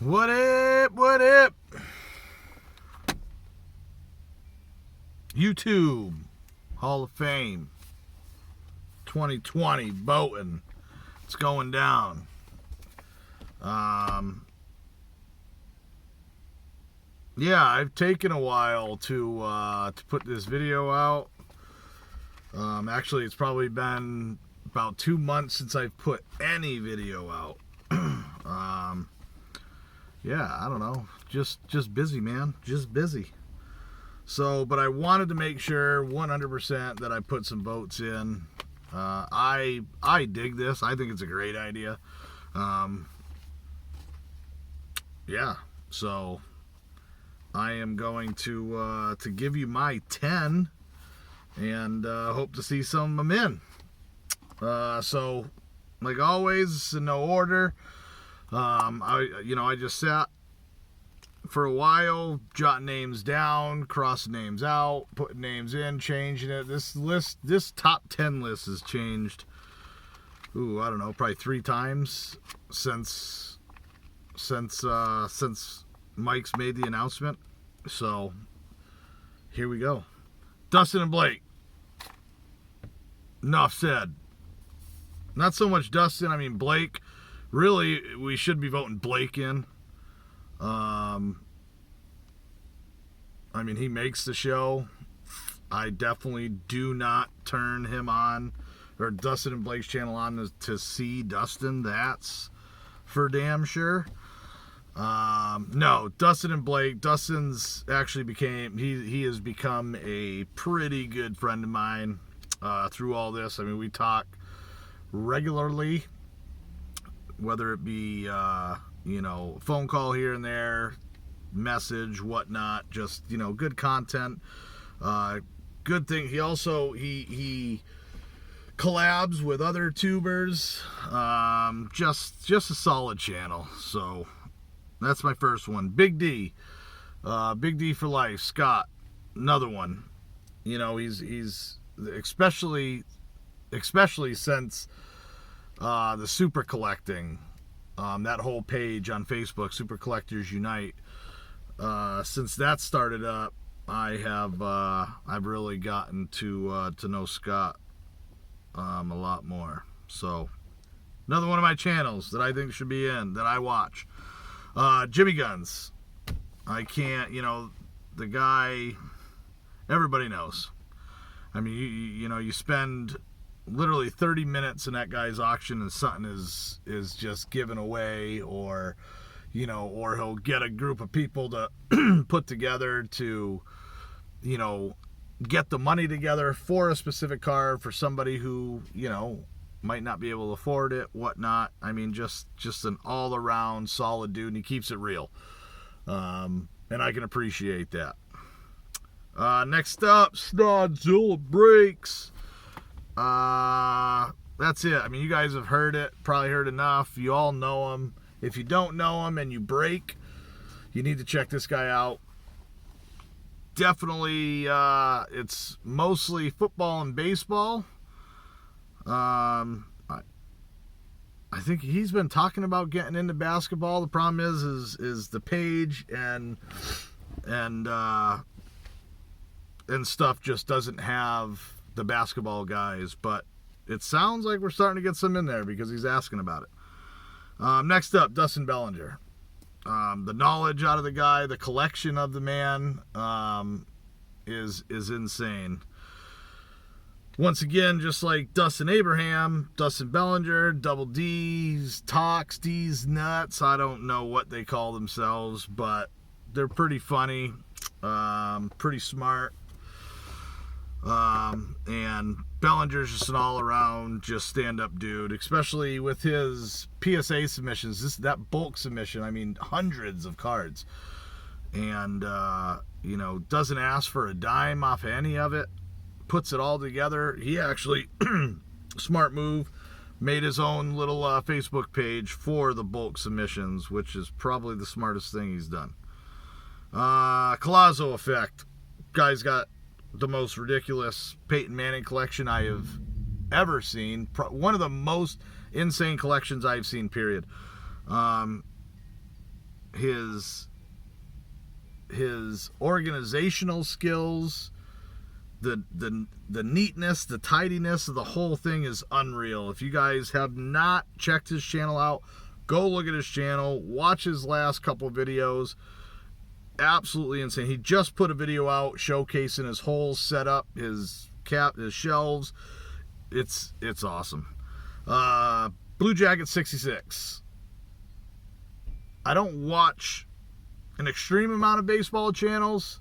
What up? What up? YouTube Hall of Fame 2020 voting. It's going down. Yeah, I've taken a while to put this video out. Actually, it's probably been about 2 months since I've put any video out. Yeah, I don't know. Just busy, man. Just busy. So, but I wanted to make sure 100% that I put some votes in. I dig this. I think it's a great idea. Yeah. So I am going to give you my 10 and hope to see some of them in. So, like always, in no order. I just sat for a while, jotting names down, crossing names out, putting names in, changing it. This top 10 list has changed. I don't know, probably 3 times since Mike's made the announcement. So here we go. Dustin and Blake. Enough said. Not so much Dustin, I mean Blake. Really, we should be voting Blake in. I mean, he makes the show. I definitely do not turn him on, or Dustin and Blake's channel on to see Dustin. That's for damn sure. No, Dustin and Blake. Dustin's actually he has become a pretty good friend of mine through all this. I mean, we talk regularly, whether it be phone call here and there, message, whatnot, just good content, good thing. He also he collabs with other tubers, just a solid channel. So that's my first one. Big D, Big D for life. Scott, another one. He's especially since the super collecting, that whole page on Facebook, Super Collectors Unite. Since that started up, I've really gotten to know Scott a lot more. So another one of my channels that I think should be in, that I watch. Jimmy Guns. I can't, the guy, everybody knows. I mean, you spend literally 30 minutes in that guy's auction and something is just given away, or he'll get a group of people to put together to get the money together for a specific car for somebody who might not be able to afford it, whatnot. I mean, just an all-around solid dude, and he keeps it real, and I can appreciate that. Next up, Snodzilla Breaks. That's it. I mean, you guys have heard it, probably heard enough. You all know him. If you don't know him and you break, you need to check this guy out. Definitely, it's mostly football and baseball. I think he's been talking about getting into basketball. The problem is the page and stuff just doesn't have the basketball guys, but it sounds like we're starting to get some in there because he's asking about it. Next up, Dustin Bellinger. The knowledge out of the guy, the collection of the man, is insane. Once again, just like Dustin Abraham, Dustin Bellinger, Double D's, Talks, D's Nuts. I don't know what they call themselves, but they're pretty funny, pretty smart. And Bellinger's just an all-around, just stand-up dude, especially with his PSA submissions. That bulk submission, I mean, hundreds of cards, and doesn't ask for a dime off any of it. Puts it all together. He actually, smart move, made his own little Facebook page for the bulk submissions, which is probably the smartest thing he's done. Colazo Effect. Guy's got the most ridiculous Peyton Manning collection I have ever seen. One of the most insane collections I've seen, period. his organizational skills, the neatness, the tidiness of the whole thing is unreal. If you guys have not checked his channel out, go look at his channel, watch his last couple videos. Absolutely insane. He just put a video out showcasing his whole setup, his shelves. It's awesome. Blue Jacket 66. I don't watch an extreme amount of baseball channels.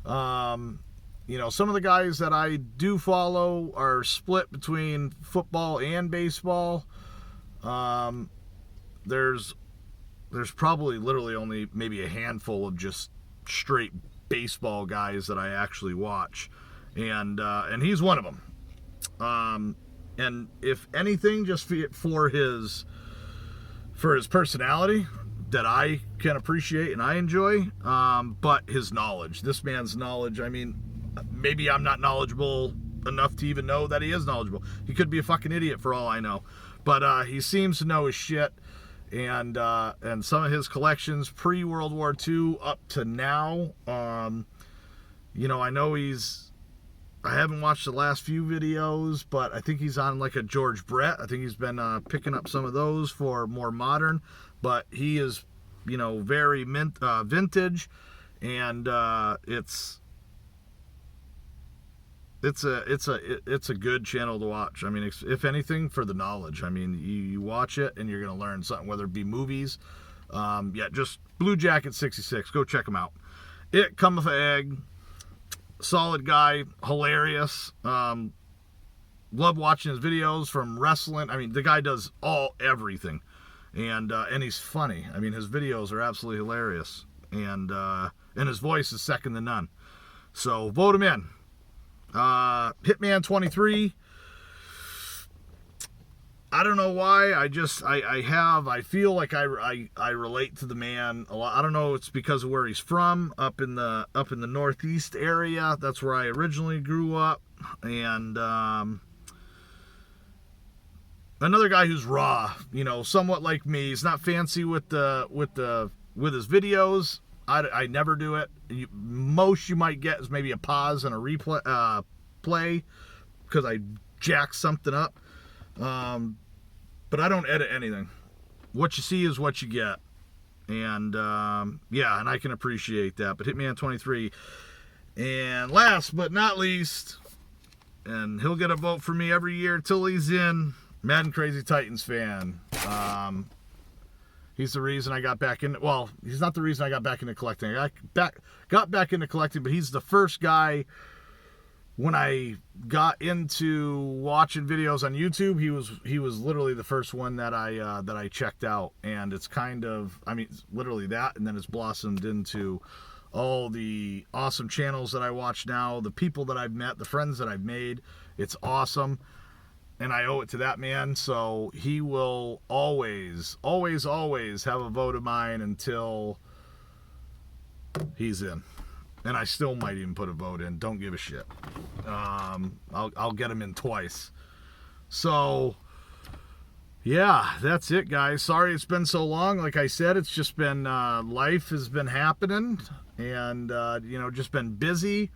You know, some of the guys that I do follow are split between football and baseball. There's probably literally only maybe a handful of just straight baseball guys that I actually watch, and he's one of them. And if anything, just for his personality that I can appreciate and I enjoy, but his knowledge, this man's knowledge. I mean, maybe I'm not knowledgeable enough to even know that he is knowledgeable. He could be a fucking idiot for all I know, but he seems to know his shit. And some of his collections pre-World War II up to now, you know, I know I haven't watched the last few videos, but I think he's on like a George Brett. I think he's been picking up some of those for more modern, but he is, you know, very vintage, and it's a good channel to watch. I mean, if anything, for the knowledge. I mean, you watch it and you're gonna learn something, whether it be movies. Yeah, just Blue Jacket 66. Go check him out. It cometh egg. Solid guy, hilarious. Love watching his videos, from wrestling. I mean, the guy does everything, and he's funny. I mean, his videos are absolutely hilarious, and his voice is second to none. So vote him in. Hitman 23. I don't know why. I feel like I relate to the man a lot. I don't know. It's because of where he's from, up in the Northeast area. That's where I originally grew up. And another guy who's raw, you know, somewhat like me. He's not fancy with his videos. I never do it. Most you might get is maybe a pause and a replay play because I jack something up. But I don't edit anything. What you see is what you get. And yeah, and I can appreciate that. But Hitman 23. And last but not least, and he'll get a vote for me every year till he's in, Madden Crazy Titans fan. He's the reason I got back in. Well, he's not the reason I got back into collecting. I got back into collecting, but he's the first guy. When I got into watching videos on YouTube, he was literally the first one that I checked out, and it's kind of, I mean, it's literally that, and then it's blossomed into all the awesome channels that I watch now, the people that I've met, the friends that I've made. It's awesome. And I owe it to that man, so he will always, always, always have a vote of mine until he's in. And I still might even put a vote in. Don't give a shit. I'll get him in twice. So, yeah, that's it, guys. Sorry it's been so long. Like I said, it's just been, life has been happening. And, you know, just been busy.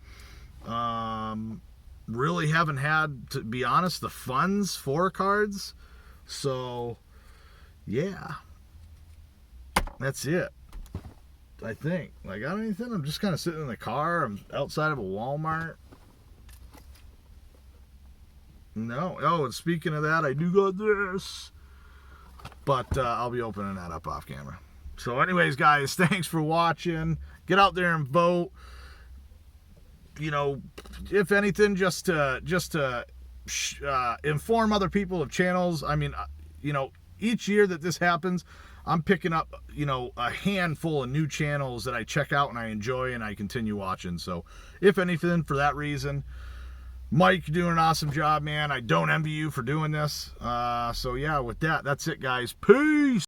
Really haven't had, to be honest, the funds for cards. So, yeah. That's it. I think. I got anything? I'm just kind of sitting in the car. I'm outside of a Walmart. No. Oh, and speaking of that, I do got this. But I'll be opening that up off camera. So anyways, guys, thanks for watching. Get out there and vote. You know, if anything, just to inform other people of channels. I mean, you know, each year that this happens, I'm picking up, you know, a handful of new channels that I check out and I enjoy and I continue watching. So, if anything, for that reason, Mike, doing an awesome job, man. I don't envy you for doing this. So, yeah, with that, that's it, guys. Peace!